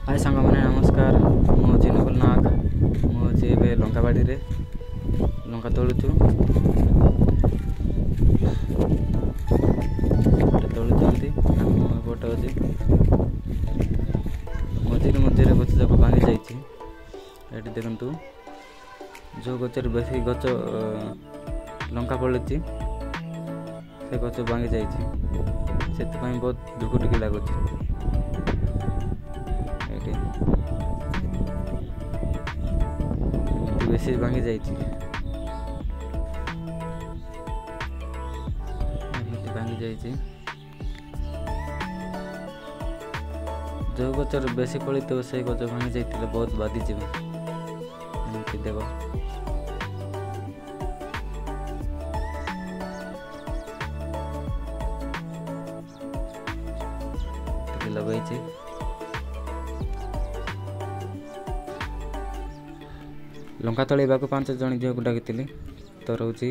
हाय सांग मैंने नमस्कार मुझे नकुल नाग मुझे लंका बाड़ी रे लंका तोड़ुचु तोड़ुचंती गोटे अच्छी मझे मझे गच जाक भांगी जाइए देखु जो गचर बेसी गच लंका फलुची से गच भांगी जाइए से बहुत दुख टिके लगुच बेसी भांगी जाइए भांगी जाइए जो गचर बेसी फली तो से गच भांगी जाइए बहुत बाधिजी देव लगे लंका तोड़ा 5 जन झील को डाकी तो रोचे।